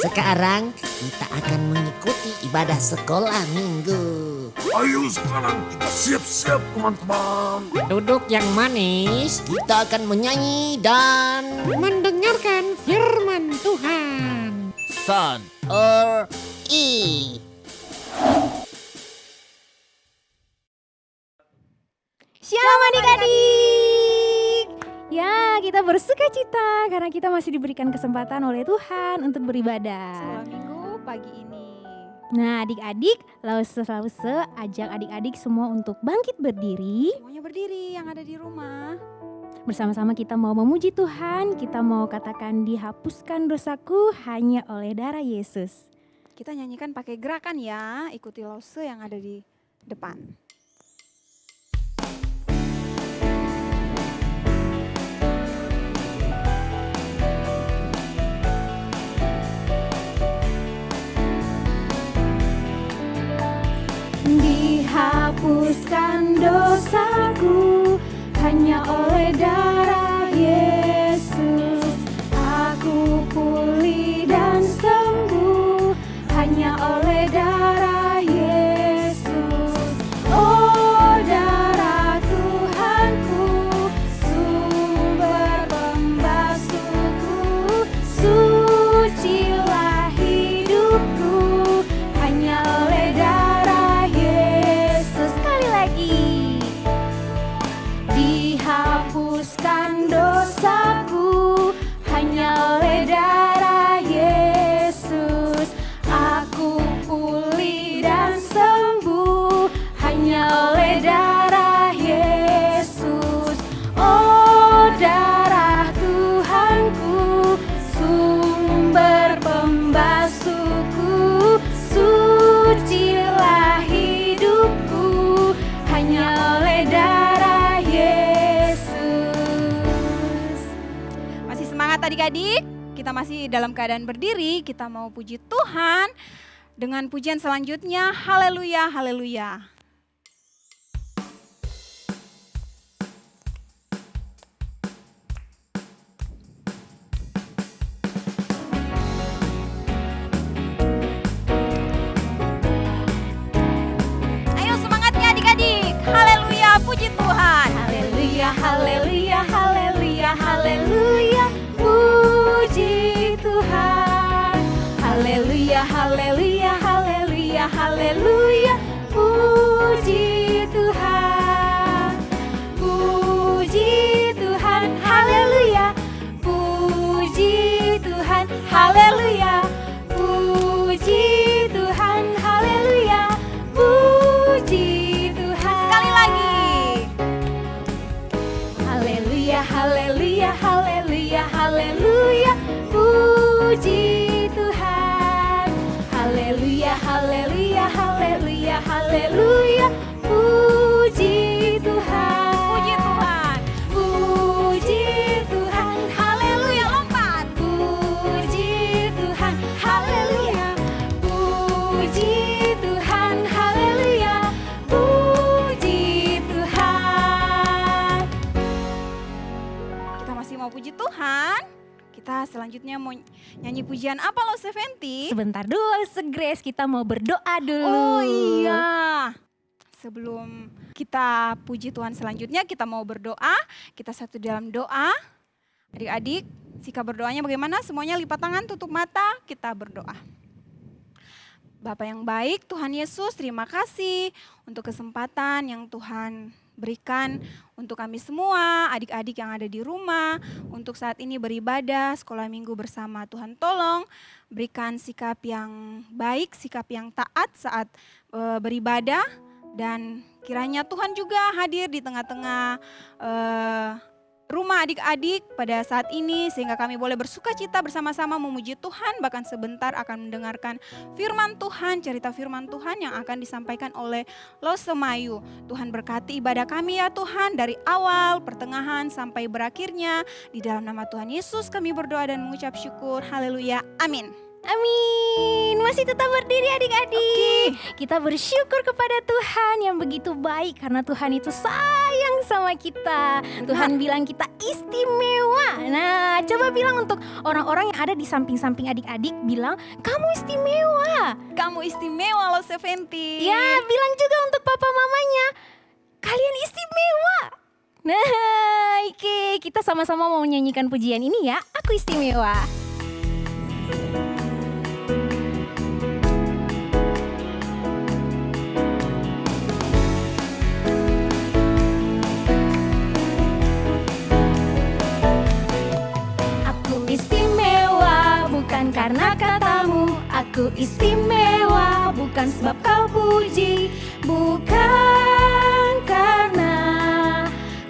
Sekarang kita akan mengikuti ibadah sekolah minggu. Ayo sekarang kita siap-siap teman-teman. Duduk yang manis, kita akan menyanyi dan mendengarkan firman Tuhan. Son or E. Shalom adik-adik. Ya, kita bersuka cita karena kita masih diberikan kesempatan oleh Tuhan untuk beribadah. Sekolah minggu pagi ini. Nah, adik-adik, Lause ajak adik-adik semua untuk bangkit berdiri. Semuanya berdiri yang ada di rumah. Bersama-sama kita mau memuji Tuhan, kita mau katakan dihapuskan dosaku hanya oleh darah Yesus. Kita nyanyikan pakai gerakan ya, ikuti lause yang ada di depan. Dihapuskan dosaku hanya oleh darah Yesus. Aku pulih dan sembuh hanya oleh darah Yesus. Oh darah Tuhanku, sumber pembasuhku, sucilah hidupku hanya oleh darah Yesus. Sekali lagi. Dihapuskan dosaku hanya oleh darah Yesus. Aku pulih dan sembuh hanya oleh darah Yesus. Oh darah Tuhanku, sumber pembasuhku, sucilah hidupku hanya oleh darah Yesus. Masih semangat adik-adik? Kita masih dalam keadaan berdiri, kita mau puji Tuhan dengan pujian selanjutnya. Haleluya, haleluya. Ayo semangatnya adik-adik. Haleluya, puji Tuhan. Haleluya, haleluya, haleluya, haleluya, puji Tuhan. Haleluya, haleluya, haleluya, haleluya, puji Tuhan. Puji Tuhan, haleluya, puji Tuhan, haleluya, puji Tuhan, haleluya, puji Tuhan. Sekali lagi. Haleluya, haleluya, haleluya, haleluya, puji Tuhan. Haleluya, haleluya, haleluya, haleluya, puji Tuhan. Puji Tuhan. Puji Tuhan, Haleluya, lompat. puji Tuhan, haleluya. Puji Tuhan, haleluya, puji Tuhan. Kita masih mau puji Tuhan. Kita selanjutnya mau nyanyi pujian apa lo Seventi? Sebentar dulu, Grace, kita mau berdoa dulu. Oh iya. Sebelum kita puji Tuhan selanjutnya, kita mau berdoa. Kita satu dalam doa. Adik-adik, sikap berdoanya bagaimana? Semuanya lipat tangan, tutup mata, kita berdoa. Bapa yang baik, Tuhan Yesus, terima kasih untuk kesempatan yang Tuhan berikan untuk kami semua, adik-adik yang ada di rumah, untuk saat ini beribadah, sekolah minggu bersama. Tuhan tolong berikan sikap yang baik, sikap yang taat saat beribadah, dan kiranya Tuhan juga hadir di tengah-tengah rumah adik-adik pada saat ini, sehingga kami boleh bersuka cita bersama-sama memuji Tuhan, bahkan sebentar akan mendengarkan firman Tuhan, cerita firman Tuhan yang akan disampaikan oleh Lose Mayu. Tuhan berkati ibadah kami ya Tuhan, dari awal, pertengahan, sampai berakhirnya. Di dalam nama Tuhan Yesus kami berdoa dan mengucap syukur. Haleluya, amin. Amin. Masih tetap berdiri adik-adik. Kita bersyukur kepada Tuhan yang begitu baik karena Tuhan itu sayang sama kita. Tuhan bilang kita istimewa. Nah, coba bilang untuk orang-orang yang ada di samping-samping adik-adik, bilang kamu istimewa. Kamu istimewa loh Seventi. Ya, bilang juga untuk papa mamanya, kalian istimewa. Nah, oke, kita sama-sama mau menyanyikan pujian ini ya. Aku istimewa. Karena katamu aku istimewa, bukan sebab kau puji, bukan karena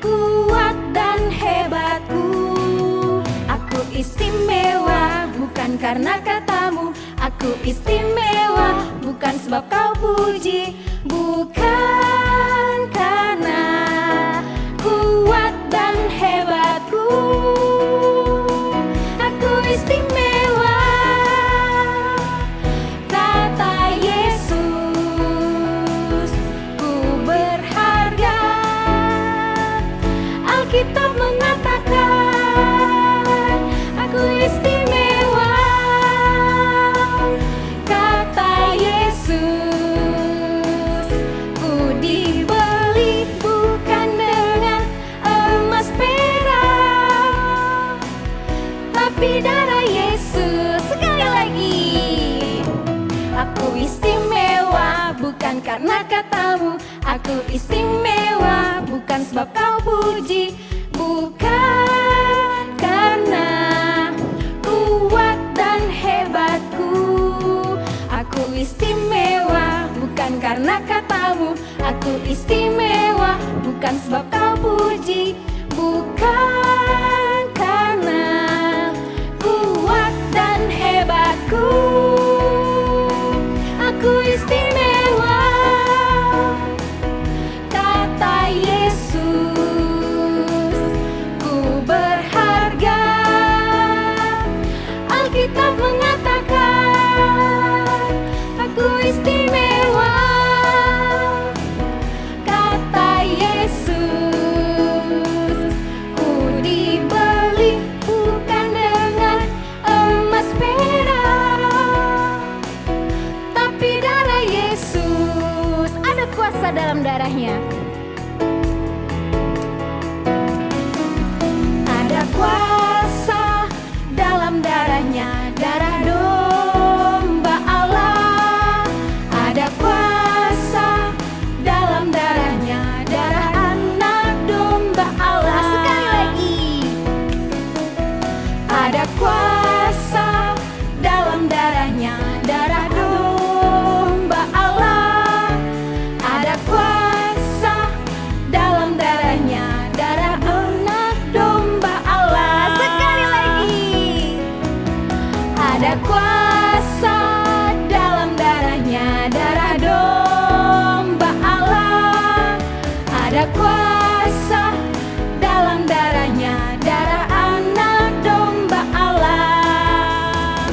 kuat dan hebatku. Aku istimewa, bukan karena katamu aku istimewa, bukan sebab kau puji, bukan karena kuat dan hebatku. Aku istimewa. Kita mengatakan aku istimewa, kata Yesus. Ku dibeli bukan dengan emas perak, tapi darah Yesus. Sekali lagi, aku istimewa bukan karena katamu aku istimewa, bukan sebab kau puji, bukan karena kuat dan hebatku. Aku istimewa, bukan karena katamu aku istimewa, bukan sebab kau puji, bukan karena kuat dan hebatku. Aku istimewa, kata Yesus. Ku berharga, Alkitab mengatakan aku istimewa, kata Yesus. Ku dibeli bukan dengan emas perak, tapi darah Yesus. Ada kuasa dalam darahnya. Ada kuasa dalam darahnya, darah domba Allah. Ada kuasa dalam darahnya, darah anak domba Allah. Sekali lagi. Ada kuasa dalam darahnya, darah domba Allah. Ada kuasa dalam darahnya, darah anak domba Allah. Sekali lagi. Ada kuasa dalam darahnya, darah domba Allah. Ada kuasa dalam darahnya, darah anak domba Allah.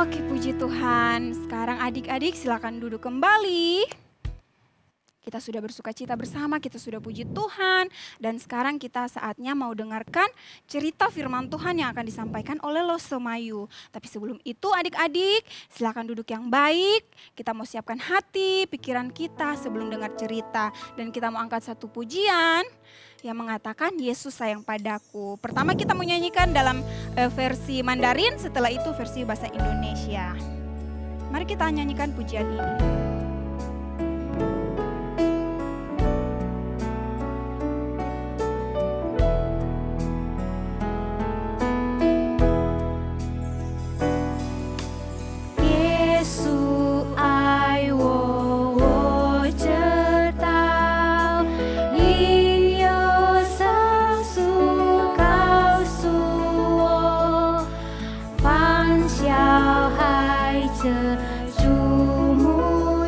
Oke, puji Tuhan. Sekarang adik-adik silakan duduk kembali. Kita sudah bersuka cita bersama, kita sudah puji Tuhan. Dan sekarang kita saatnya mau dengarkan cerita firman Tuhan yang akan disampaikan oleh Losemayu. Tapi sebelum itu adik-adik silakan duduk yang baik. Kita mau siapkan hati, pikiran kita sebelum dengar cerita. Dan kita mau angkat satu pujian yang mengatakan Yesus sayang padaku. Pertama kita mau nyanyikan dalam versi Mandarin, setelah itu versi bahasa Indonesia. Mari kita nyanyikan pujian ini. Hãy subscribe cho kênh Ghiền Mì Gõ để không bỏ lỡ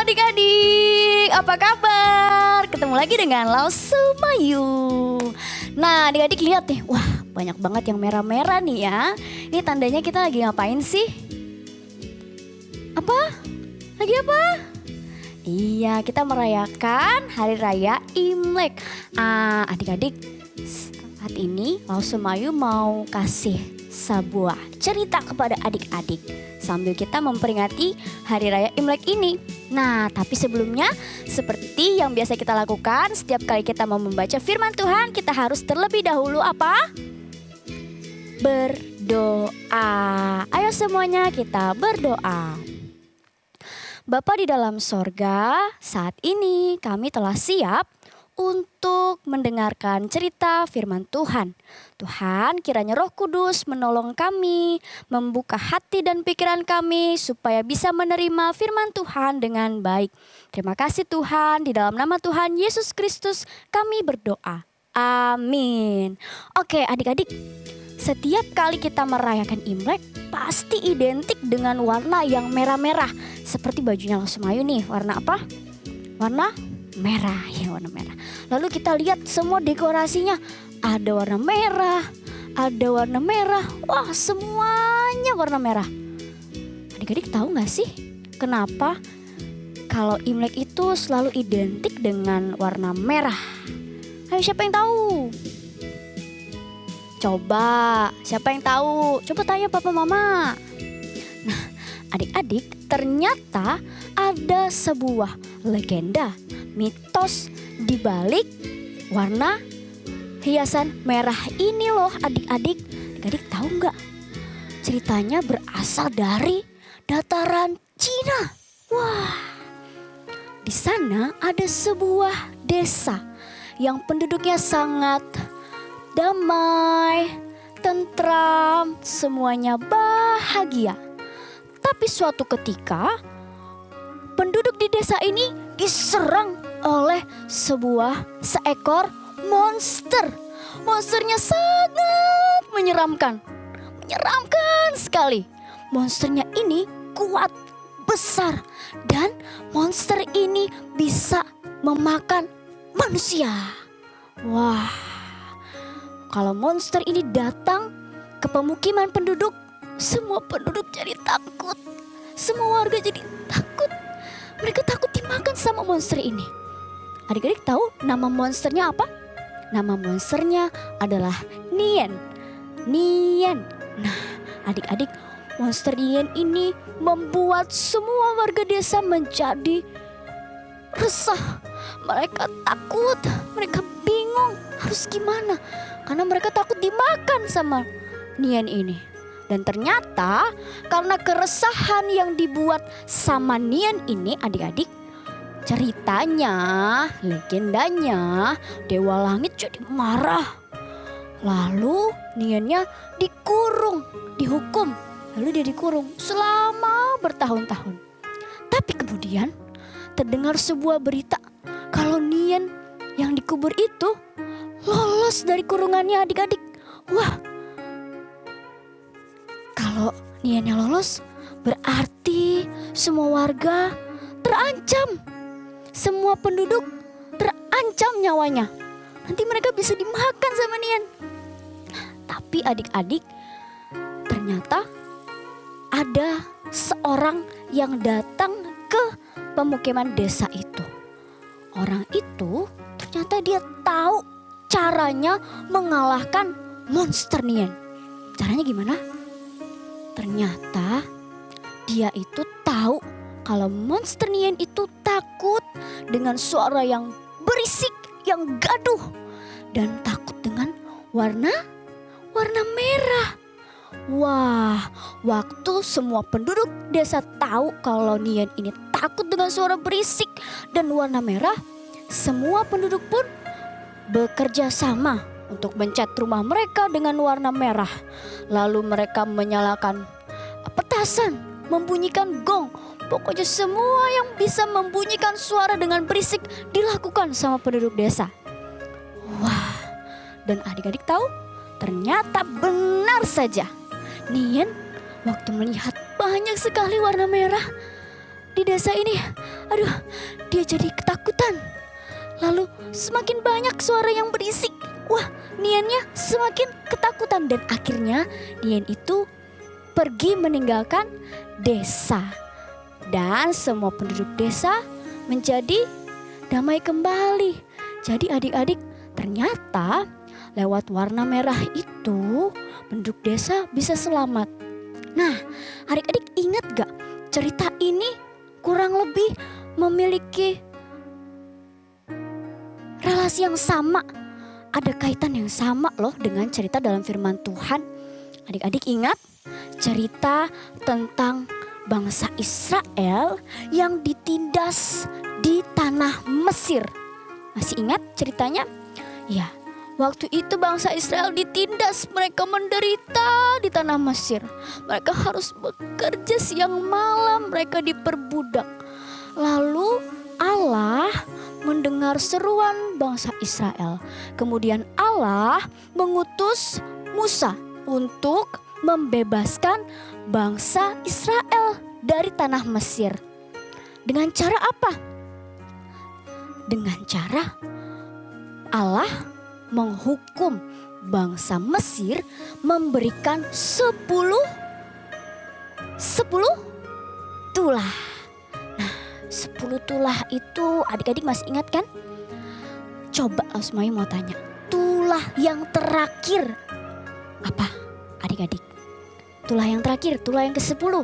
adik-adik, apa kabar? Ketemu lagi dengan Lau Sumayu. Nah adik-adik lihat nih, wah banyak banget yang merah-merah nih ya. Ini tandanya kita lagi ngapain sih? Apa? Lagi apa? Iya, kita merayakan Hari Raya Imlek. Adik-adik, saat ini Lau Sumayu mau kasih sebuah cerita kepada adik-adik sambil kita memperingati Hari Raya Imlek ini. Nah, tapi sebelumnya seperti yang biasa kita lakukan, setiap kali kita mau membaca firman Tuhan, kita harus terlebih dahulu apa? Berdoa. Ayo semuanya kita berdoa. Bapa di dalam sorga, saat ini kami telah siap untuk mendengarkan cerita firman Tuhan. Tuhan, kiranya Roh Kudus menolong kami, membuka hati dan pikiran kami supaya bisa menerima firman Tuhan dengan baik. Terima kasih Tuhan, di dalam nama Tuhan Yesus Kristus kami berdoa. Amin. Oke adik-adik, setiap kali kita merayakan Imlek pasti identik dengan warna yang merah-merah. Seperti bajunya Lau Sumayu nih, warna apa? Warna merah, ya warna merah. Lalu kita lihat semua dekorasinya, ada warna merah, ada warna merah. Wah, semuanya warna merah. Adik-adik tahu gak sih kenapa kalau Imlek itu selalu identik dengan warna merah? Ayo siapa yang tahu? Coba, siapa yang tahu? Coba tanya papa mama. Nah, adik-adik, ternyata ada sebuah legenda, mitos di balik warna hiasan merah ini loh adik-adik. Adik-adik tahu nggak? Ceritanya berasal dari dataran Cina. Wah, di sana ada sebuah desa yang penduduknya sangat damai, tentram, semuanya bahagia. Tapi suatu ketika penduduk di desa ini diserang oleh seekor monster. Monsternya sangat menyeramkan. Menyeramkan sekali. Monsternya ini kuat, besar, dan monster ini bisa memakan manusia. Wah, kalau monster ini datang ke pemukiman penduduk, semua penduduk jadi takut. Semua warga jadi takut. Mereka takut dimakan sama monster ini. Adik-adik tahu nama monsternya apa? Nama monsternya adalah Nian. Nian. Nah, adik-adik, monster Nian ini membuat semua warga desa menjadi resah. Mereka takut, mereka bingung harus gimana. Karena mereka takut dimakan sama Nian ini. Dan ternyata karena keresahan yang dibuat sama Nian ini adik-adik, ceritanya, legendanya, Dewa Langit jadi marah. Lalu Niannya dihukum. Lalu dia dikurung selama bertahun-tahun. Tapi kemudian terdengar sebuah berita kalau Nian yang dikubur itu lolos dari kurungannya adik-adik. Wah, kalau Niannya lolos berarti semua warga terancam. Semua penduduk terancam nyawanya. Nanti mereka bisa dimakan sama Nian. Tapi adik-adik, ternyata ada seorang yang datang ke pemukiman desa itu. Orang itu ternyata dia tahu caranya mengalahkan monster Nian. Caranya gimana? Ternyata dia itu tahu kalau monster Nian itu takut dengan suara yang berisik, yang gaduh, dan takut dengan warna merah. Wah, waktu semua penduduk desa tahu kalau Nian ini takut dengan suara berisik dan warna merah, semua penduduk pun bekerja sama untuk mencat rumah mereka dengan warna merah. Lalu mereka menyalakan petasan, membunyikan gong. Pokoknya semua yang bisa membunyikan suara dengan berisik dilakukan sama penduduk desa. Wah, dan adik-adik tahu? Ternyata benar saja. Nian waktu melihat banyak sekali warna merah, di desa ini, aduh, dia jadi ketakutan. Lalu semakin banyak suara yang berisik. Wah, Niannya semakin ketakutan dan akhirnya Nian itu pergi meninggalkan desa. Dan semua penduduk desa menjadi damai kembali. Jadi adik-adik, ternyata lewat warna merah itu penduduk desa bisa selamat. Nah, adik-adik ingat gak cerita ini kurang lebih memiliki relasi yang sama. Ada kaitan yang sama loh dengan cerita dalam firman Tuhan. Adik-adik ingat cerita tentang bangsa Israel yang ditindas di tanah Mesir. Masih ingat ceritanya? Ya, waktu itu bangsa Israel ditindas, mereka menderita di tanah Mesir. Mereka harus bekerja siang malam, mereka diperbudak. Lalu Allah mendengar seruan bangsa Israel. Kemudian Allah mengutus Musa untuk membebaskan bangsa Israel dari tanah Mesir. Dengan cara apa? Dengan cara Allah menghukum bangsa Mesir memberikan 10 tulah. Nah, 10 tulah itu adik-adik masih ingat kan? Coba Asmai mau tanya, tulah yang terakhir apa adik-adik? Tulah yang terakhir, tulah yang ke-10.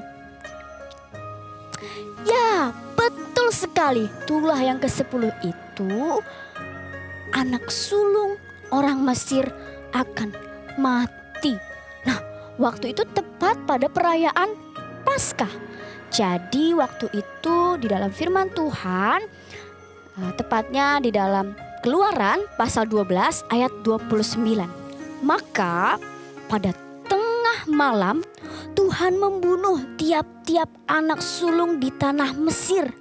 Ya, betul sekali. Tulah yang ke-10 itu anak sulung orang Mesir akan mati. Nah, waktu itu tepat pada perayaan Paskah. Jadi waktu itu di dalam firman Tuhan, tepatnya di dalam Keluaran pasal 12 ayat 29. Maka pada tengah malam Tuhan membunuh tiap-tiap anak sulung di tanah Mesir.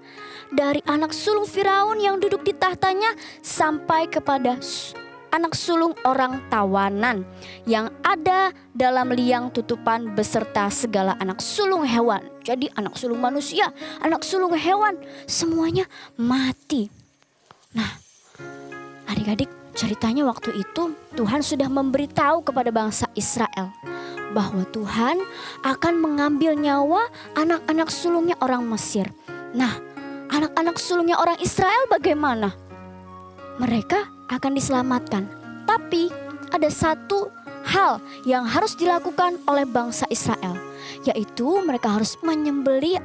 Dari anak sulung Firaun yang duduk di tahtanya sampai kepada anak sulung orang tawanan yang ada dalam liang tutupan beserta segala anak sulung hewan. Jadi anak sulung manusia, anak sulung hewan, semuanya mati. Nah, adik-adik, ceritanya waktu itu Tuhan sudah memberitahu kepada bangsa Israel bahwa Tuhan akan mengambil nyawa anak-anak sulungnya orang Mesir. Nah, anak-anak sulungnya orang Israel bagaimana? Mereka akan diselamatkan. Tapi ada satu hal yang harus dilakukan oleh bangsa Israel, yaitu mereka harus menyembelih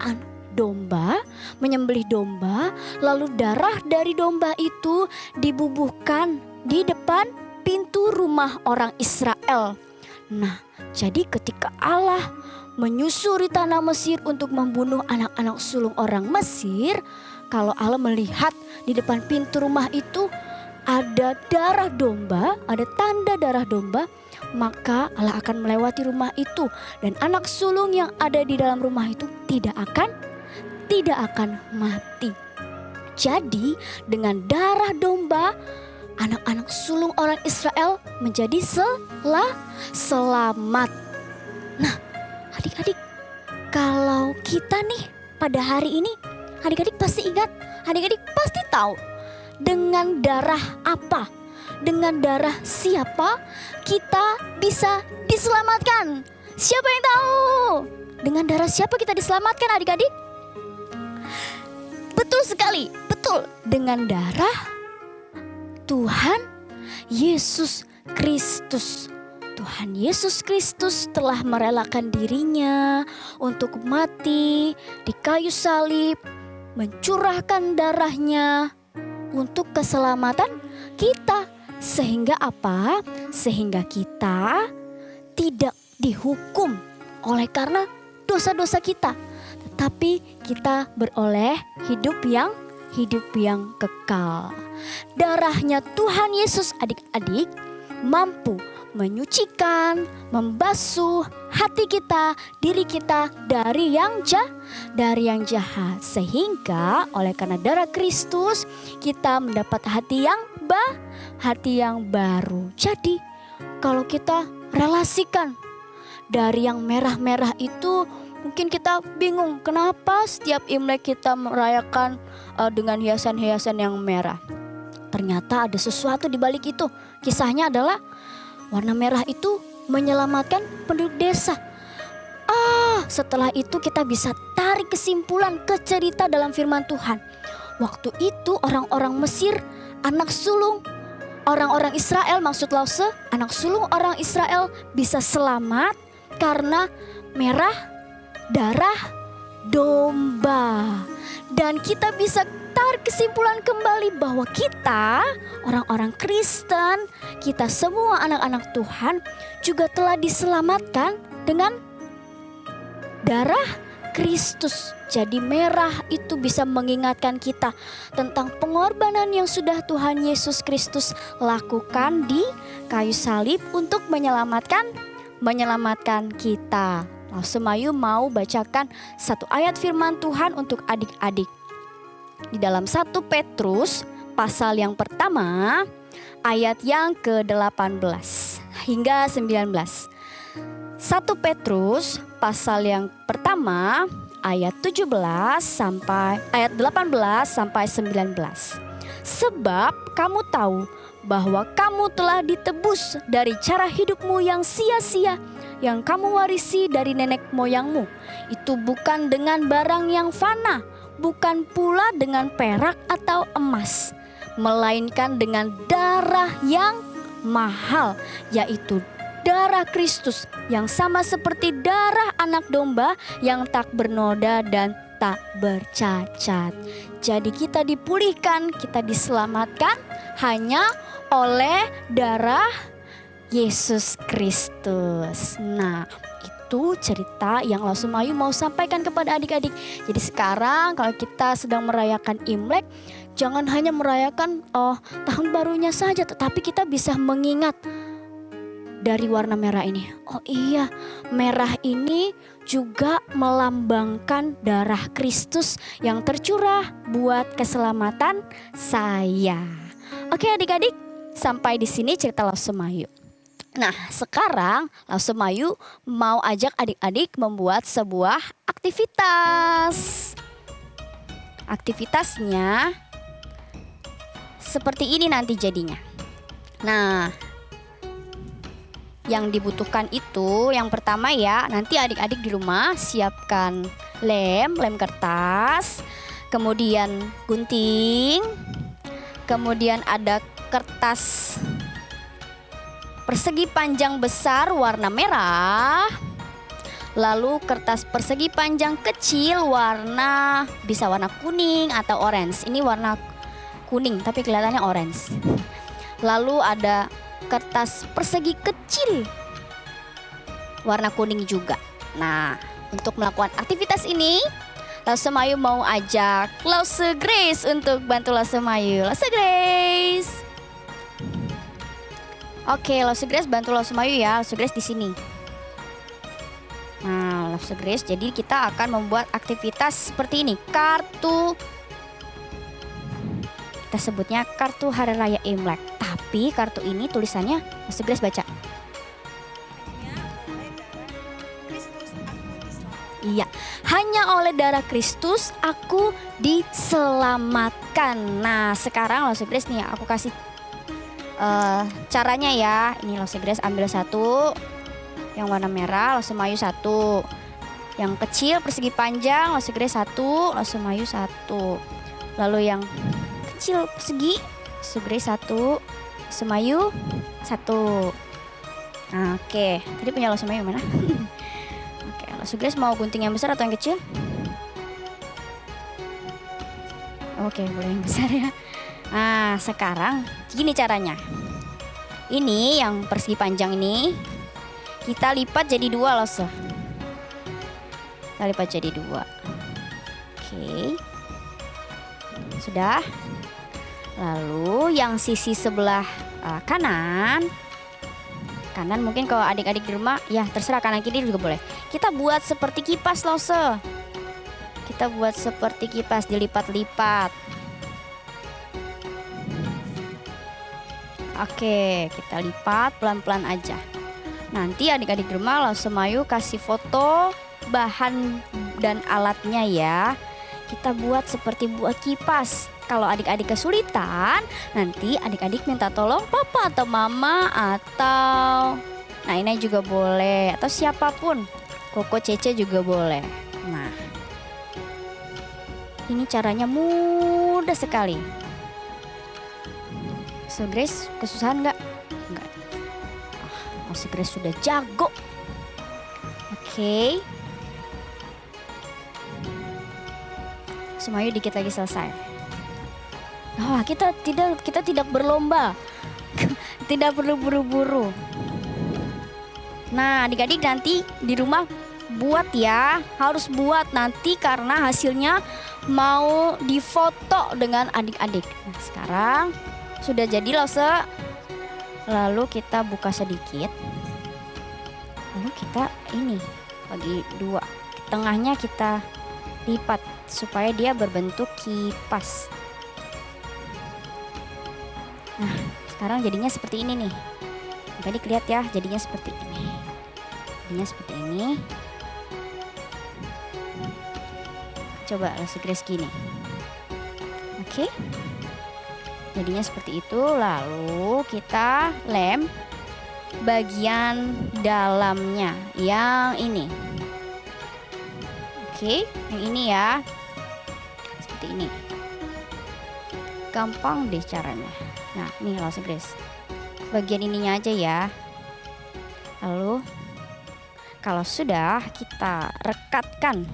domba, lalu darah dari domba itu dibubuhkan di depan pintu rumah orang Israel. Nah, jadi ketika Allah menyusuri tanah Mesir untuk membunuh anak-anak sulung orang Mesir, kalau Allah melihat di depan pintu rumah itu ada darah domba, ada tanda darah domba, maka Allah akan melewati rumah itu dan anak sulung yang ada di dalam rumah itu tidak akan mati. Jadi dengan darah domba, anak-anak sulung orang Israel menjadi selamat. Nah, adik-adik, kalau kita nih pada hari ini, adik-adik pasti ingat, adik-adik pasti tahu dengan darah apa, dengan darah siapa kita bisa diselamatkan. Siapa yang tahu? Dengan darah siapa kita diselamatkan adik-adik? Betul sekali, betul. Dengan darah Tuhan Yesus Kristus. Tuhan Yesus Kristus telah merelakan dirinya untuk mati di kayu salib, mencurahkan darahnya untuk keselamatan kita. Sehingga apa? Sehingga kita tidak dihukum oleh karena dosa-dosa kita, tetapi kita beroleh hidup yang kekal. Darahnya Tuhan Yesus adik-adik mampu menyucikan, membasuh hati kita, diri kita dari yang jahat. Sehingga oleh karena darah Kristus kita mendapat hati yang baru. Jadi kalau kita relasikan dari yang merah-merah itu Mungkin kita bingung kenapa setiap Imlek kita merayakan dengan hiasan-hiasan yang merah. Ternyata ada sesuatu di balik itu. Kisahnya adalah warna merah itu menyelamatkan penduduk desa. Setelah itu kita bisa tarik kesimpulan ke cerita dalam firman Tuhan. Waktu itu orang-orang Mesir, anak sulung orang-orang Israel, maksud Lause, anak sulung orang Israel bisa selamat karena merah darah domba. Dan kita bisa tarik kesimpulan kembali bahwa kita orang-orang Kristen, kita semua anak-anak Tuhan juga telah diselamatkan dengan darah Kristus. Jadi merah itu bisa mengingatkan kita tentang pengorbanan yang sudah Tuhan Yesus Kristus lakukan di kayu salib untuk menyelamatkan kita. Semayu mau bacakan satu ayat firman Tuhan untuk adik-adik. Di dalam 1 Petrus pasal yang pertama ayat yang ke-18 hingga 19. 1 Petrus pasal yang pertama ayat 17 sampai ayat 18 sampai 19. Sebab kamu tahu bahwa kamu telah ditebus dari cara hidupmu yang sia-sia yang kamu warisi dari nenek moyangmu. Itu bukan dengan barang yang fana, bukan pula dengan perak atau emas, melainkan dengan darah yang mahal, yaitu darah Kristus yang sama seperti darah anak domba yang tak bernoda dan tak bercacat. Jadi kita dipulihkan, kita diselamatkan hanya oleh darah Yesus Kristus. Nah, itu cerita yang Semayu mau sampaikan kepada adik-adik. Jadi sekarang kalau kita sedang merayakan Imlek, jangan hanya merayakan tahun barunya saja, tetapi kita bisa mengingat dari warna merah ini. Oh iya, merah ini juga melambangkan darah Kristus yang tercurah buat keselamatan saya. Oke adik-adik, sampai di sini cerita Semayu. Nah, sekarang Semayu mau ajak adik-adik membuat sebuah aktivitas. Aktivitasnya seperti ini nanti jadinya. Nah, yang dibutuhkan itu yang pertama ya, nanti adik-adik di rumah siapkan lem kertas, kemudian gunting, kemudian ada kertas persegi panjang besar warna merah, lalu kertas persegi panjang kecil bisa warna kuning atau orange. Ini warna kuning tapi kelihatannya orange. Lalu ada kertas persegi kecil warna kuning juga. Nah, untuk melakukan aktivitas ini, Semayu mau ajak Lause Grace untuk bantu Semayu. Lause Grace. Oke, Lause Grace bantu Semayu ya. Lause Grace di sini. Nah, Lause Grace, jadi kita akan membuat aktivitas seperti ini. Kita sebutnya kartu Hari Raya Imlek. Tapi kartu ini tulisannya Lause Grace baca. Iya, hanya oleh darah Kristus aku diselamatkan. Nah, sekarang Lause Grace nih aku kasih caranya ya. Ini Lause Grace ambil satu yang warna merah, Semayu satu. Yang kecil persegi panjang, Lause Grace satu, Semayu satu. Lalu yang kecil persegi, Lause Grace satu, Semayu satu. Nah, oke, tadi punya Semayu mana? Oke, Lause Grace mau gunting yang besar atau yang kecil? Oke, boleh yang besar ya. Nah, sekarang gini caranya. Ini yang persegi panjang ini kita lipat jadi dua Lause. Kita lipat jadi dua. Oke. Sudah. Lalu yang sisi sebelah kanan mungkin kalau adik-adik di rumah ya terserah, kanan kiri juga boleh. Kita buat seperti kipas Lause. Kita buat seperti kipas, dilipat-lipat. Oke, kita lipat pelan-pelan aja. Nanti adik-adik di rumah Semayu kasih foto bahan dan alatnya ya. Kita buat seperti buat kipas. Kalau adik-adik kesulitan, nanti adik-adik minta tolong papa atau mama atau Naina juga boleh atau siapapun. Koko Cece juga boleh. Nah, ini caranya mudah sekali. So Grace kesusahan nggak? Nggak. Si Grace sudah jago. Oke. Semuanya dikit lagi selesai. Nah, kita tidak berlomba. Tidak perlu buru-buru. Nah, adik-adik nanti di rumah buat ya. Harus buat nanti karena hasilnya mau difoto dengan adik-adik. Nah, sekarang sudah jadi lose. Lalu kita buka sedikit. Lalu kita ini bagi dua. Tengahnya kita lipat supaya dia berbentuk kipas. Nah, sekarang jadinya seperti ini nih. Tadi lihat ya, jadinya seperti ini. Jadinya seperti ini. Coba langsung Grace gini. Oke. Jadinya seperti itu. Lalu kita lem bagian dalamnya yang ini. Oke, yang ini ya. Seperti ini. Gampang deh caranya. Nah, nih langsung Grace. Bagian ininya aja ya. Lalu kalau sudah kita rekatkan.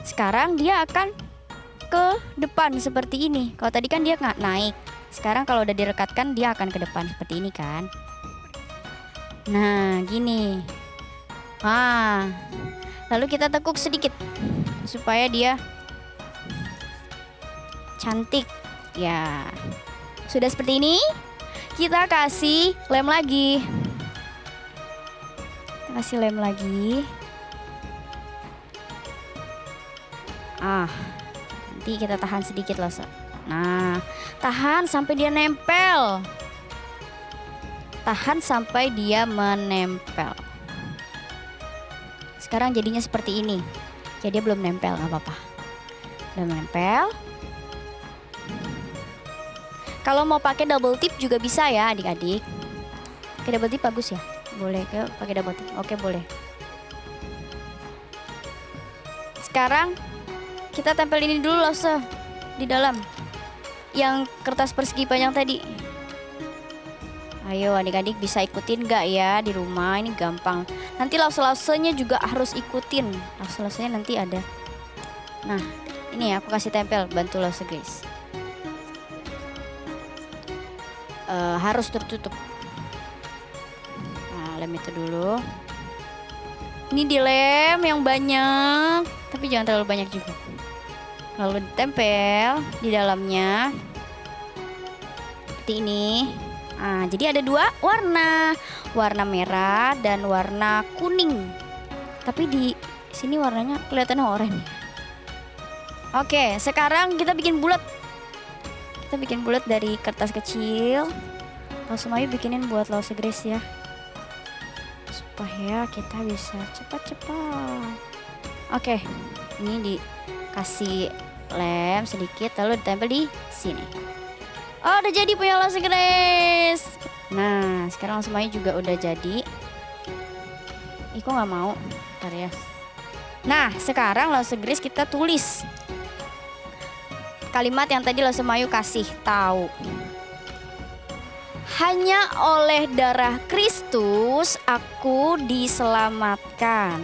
Sekarang dia akan ke depan seperti ini. Kalau tadi kan dia nggak naik. Sekarang kalau udah direkatkan dia akan ke depan seperti ini kan. Nah, gini. Nah, lalu kita tekuk sedikit supaya dia cantik. Ya, sudah seperti ini. Kita kasih lem lagi. Kita kasih lem lagi. Nanti kita tahan sedikit loh. Nah, tahan sampai dia nempel. Tahan sampai dia menempel. Sekarang jadinya seperti ini. Jadi dia belum nempel, nggak apa-apa. Udah menempel. Kalau mau pakai double tip juga bisa ya adik-adik. Pakai double tip bagus ya? Boleh ke pakai double tip. Oke, boleh. Sekarang kita tempel ini dulu loh di dalam. Yang kertas persegi panjang tadi. Ayo adik-adik bisa ikutin gak ya di rumah? Ini gampang. Nanti lause-lausenya juga harus ikutin. Lause-lausenya nanti ada. Nah, ini ya aku kasih tempel. Bantu lause guys. Harus tertutup. Nah, lem itu dulu. Ini dilem yang banyak, tapi jangan terlalu banyak juga. Lalu ditempel di dalamnya seperti ini. Nah, jadi ada dua warna merah dan warna kuning. Tapi di sini warnanya kelihatan oranye. Oke, sekarang kita bikin bulat. Kita bikin bulat dari kertas kecil. Langsung aja bikinin buat lause Grace ya. Supaya kita bisa cepat-cepat. Oke, ini dikasih lem sedikit lalu ditempel di sini. Oh, udah jadi punya lause Grace. Nah, sekarang semuanya juga udah jadi. Ih, kok nggak mau? Bentar ya. Nah, sekarang lause Grace kita tulis kalimat yang tadi lause Mayu kasih tahu. Hanya oleh darah Kristus aku diselamatkan.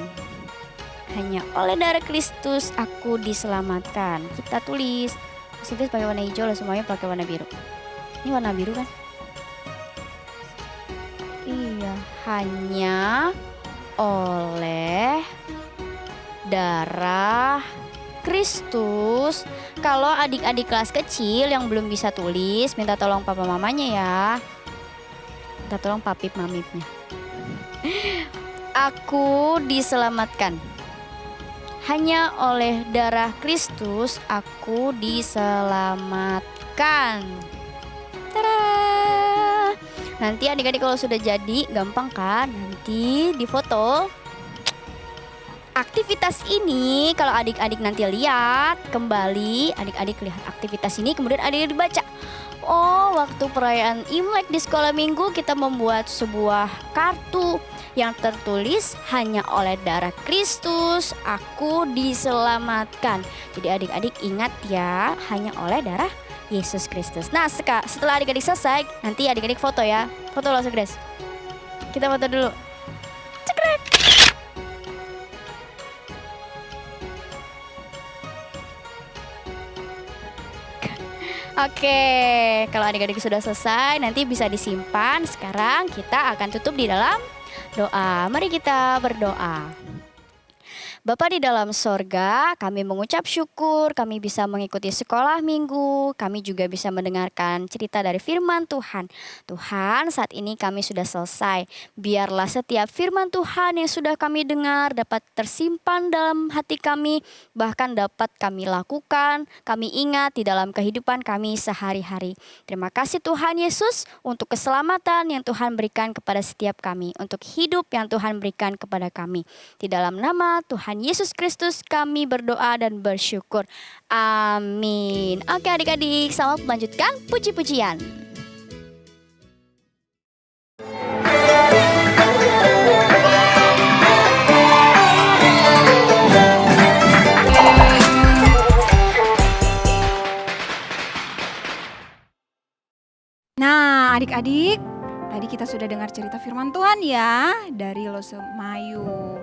Hanya oleh darah Kristus aku diselamatkan. Kita tulis. Sedikit pakai warna hijau, lause Mayu pakai warna biru. Ini warna biru kan? Iya, hanya oleh darah Kristus. Kalau adik-adik kelas kecil yang belum bisa tulis, minta tolong papa mamanya ya. Minta tolong papip mamipnya. Aku diselamatkan. Hanya oleh darah Kristus aku diselamatkan. Tada! Nanti adik-adik kalau sudah jadi gampang kan? Nanti difoto. aktivitas ini kalau adik-adik nanti lihat kembali, adik-adik lihat aktivitas ini kemudian adik-adik baca. Oh, waktu perayaan Imlek di sekolah minggu kita membuat sebuah kartu yang tertulis hanya oleh darah Kristus aku diselamatkan. Jadi adik-adik ingat ya, hanya oleh darah Yesus Kristus. Nah setelah adik-adik selesai, nanti adik-adik foto ya. Foto langsung Grace. Kita foto dulu. Cekrek. Oke, kalau adik-adik sudah selesai nanti bisa disimpan. Sekarang kita akan tutup di dalam doa. Mari kita berdoa. Bapa di dalam sorga, kami mengucap syukur kami bisa mengikuti sekolah minggu. Kami juga bisa mendengarkan cerita dari firman Tuhan. Tuhan, saat ini kami sudah selesai. Biarlah setiap firman Tuhan yang sudah kami dengar dapat tersimpan dalam hati kami, bahkan dapat kami lakukan, kami ingat di dalam kehidupan kami sehari-hari. Terima kasih Tuhan Yesus untuk keselamatan yang Tuhan berikan kepada setiap kami, untuk hidup yang Tuhan berikan kepada kami. Di dalam nama Tuhan Yesus Kristus kami berdoa dan bersyukur. Amin. Oke adik-adik, selamat melanjutkan puji-pujian. Nah, adik-adik, tadi kita sudah dengar cerita firman Tuhan ya dari Losemayu.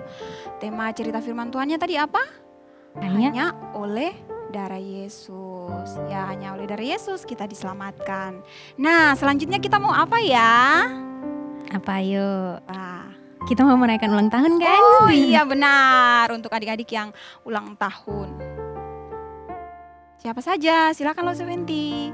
Tema cerita firman Tuhannya tadi apa? Hanya oleh darah Yesus. Ya, hanya oleh darah Yesus kita diselamatkan. Nah, selanjutnya kita mau apa ya? Apa yuk? Ah, Kita mau merayakan ulang tahun kan? oh iya benar, untuk adik-adik yang ulang tahun. Siapa saja? Silakan Loseventi.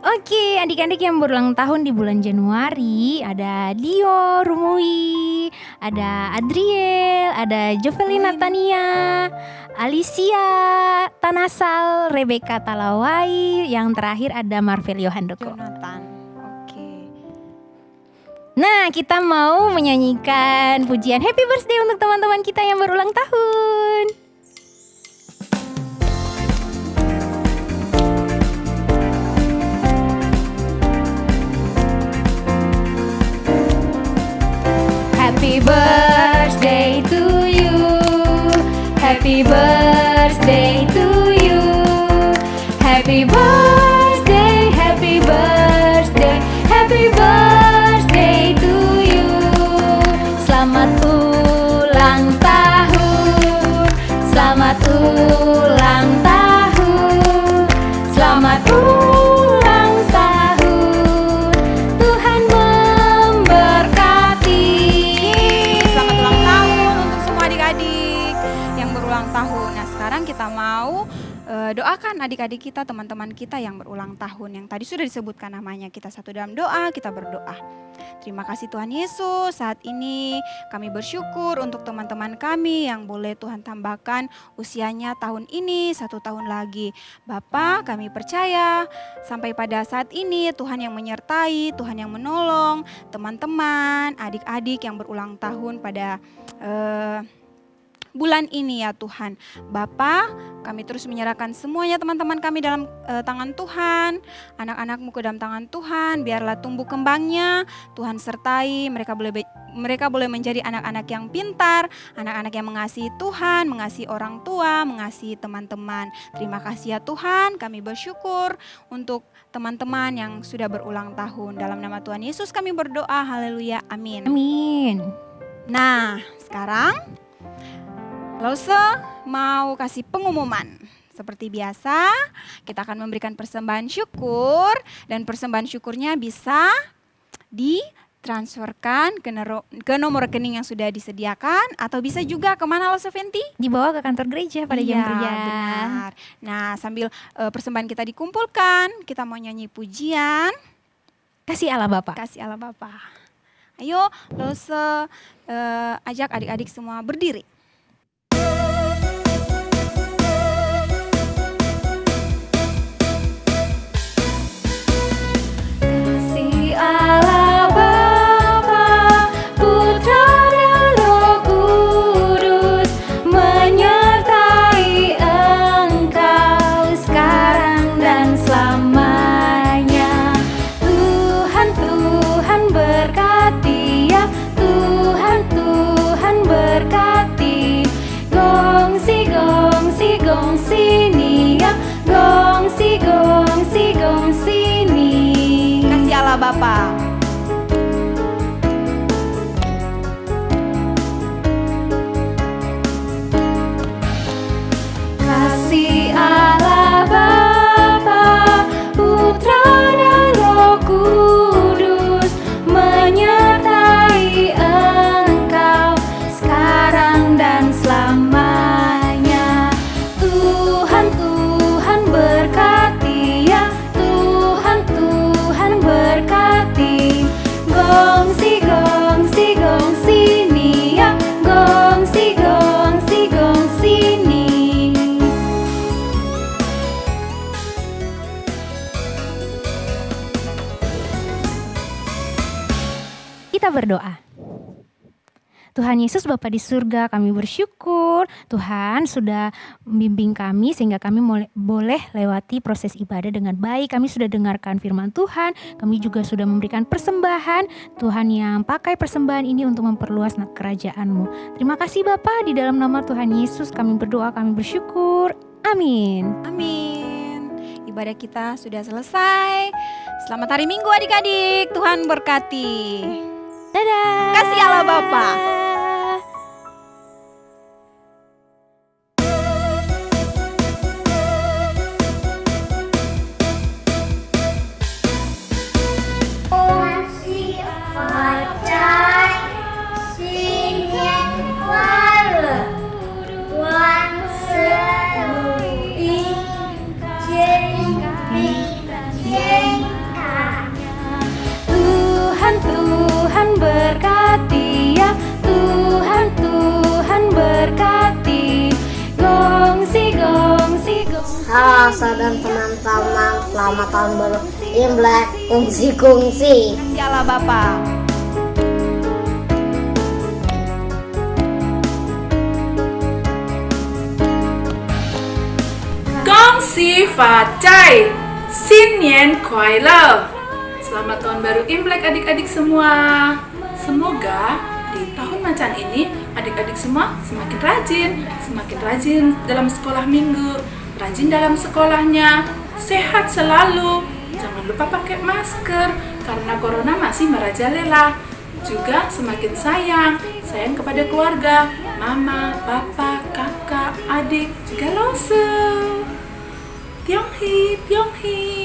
Oke, adik-adik yang berulang tahun di bulan Januari ada Dio Rumui, ada Adriel, ada Jovelin Natania, Alicia Tanasal, Rebecca Talawai, yang terakhir ada Marvel Yohandoko. Jonathan. Oke. Nah, kita mau menyanyikan pujian Happy Birthday untuk teman-teman kita yang berulang tahun. Happy birthday to you. Happy birthday to you. Happy birthday, happy birthday, happy birthday to you. Selamat ulang tahun. Selamat ulang tahun. Selamat ulang tahun. Tuhan memberkati. Selamat ulang tahun untuk semua adik-adik yang berulang tahun. Nah, sekarang kita mau doakan adik-adik kita, teman-teman kita yang berulang tahun. Yang tadi sudah disebutkan namanya. Kita satu dalam doa, kita berdoa. Terima kasih Tuhan Yesus, saat ini kami bersyukur untuk teman-teman kami yang boleh Tuhan tambahkan usianya tahun ini 1 tahun lagi. Bapa, kami percaya sampai pada saat ini Tuhan yang menyertai, Tuhan yang menolong teman-teman, adik-adik yang berulang tahun pada bulan ini ya Tuhan. Bapa, kami terus menyerahkan semuanya teman-teman kami dalam tangan Tuhan. Anak-anakmu ke dalam tangan Tuhan. Biarlah tumbuh kembangnya Tuhan sertai. Mereka boleh menjadi anak-anak yang pintar. Anak-anak yang mengasihi Tuhan, mengasihi orang tua, mengasihi teman-teman. Terima kasih ya Tuhan. Kami bersyukur untuk teman-teman yang sudah berulang tahun. Dalam nama Tuhan Yesus kami berdoa. Haleluya. Amin. Amin. Nah, sekarang Lose mau kasih pengumuman. Seperti biasa, kita akan memberikan persembahan syukur. Dan persembahan syukurnya bisa ditransferkan ke nomor rekening yang sudah disediakan. Atau bisa juga kemana Lose Fenti? Dibawa ke kantor gereja pada jam kerja. Benar. Nah, sambil persembahan kita dikumpulkan, kita mau nyanyi pujian. Kasih Allah Bapa. Kasih Allah Bapa. Ayo Lose ajak adik-adik semua berdiri. Allah Bapa, Putra dan Roh Kudus. Bapa. Kasih Allah Bapa, Putra dan Roh Kudus menyertai engkau sekarang dan selamanya. Tuhan, Tuhan berkati ya, Tuhan, Tuhan berkati. Gongsi, gongsi, gongsi nih ya, gongsi, gongsi, gongsi nih. Kita berdoa. Tuhan Yesus Bapa di surga, kami bersyukur Tuhan sudah membimbing kami sehingga kami boleh lewati proses ibadah dengan baik. Kami sudah dengarkan firman Tuhan, kami juga sudah memberikan persembahan. Tuhan yang pakai persembahan ini untuk memperluas kerajaan-Mu. Terima kasih Bapa, di dalam nama Tuhan Yesus kami berdoa, kami bersyukur. Amin. Amin. Ibadah kita sudah selesai. Selamat hari Minggu adik-adik. Tuhan berkati. Dadah. Kasih Allah Bapa. Tuhan, Tuhan berkati ya, Tuhan, Tuhan berkati. Gongsi, gongsi, gongsi. Halo saudara teman-teman, selamat tahun baru Imlek, kungsi-kungsi. Kasih Allah Bapa. Gongsi Facai, Xinnian Kuai-le. Selamat tahun baru Imlek adik-adik semua. Semoga di tahun macan ini adik-adik semua semakin rajin dalam sekolah minggu, rajin dalam sekolahnya, sehat selalu. Jangan lupa pakai masker karena corona masih merajalela. Juga semakin sayang kepada keluarga, mama, papa, kakak, adik, juga lose. Tionghi, Tionghi.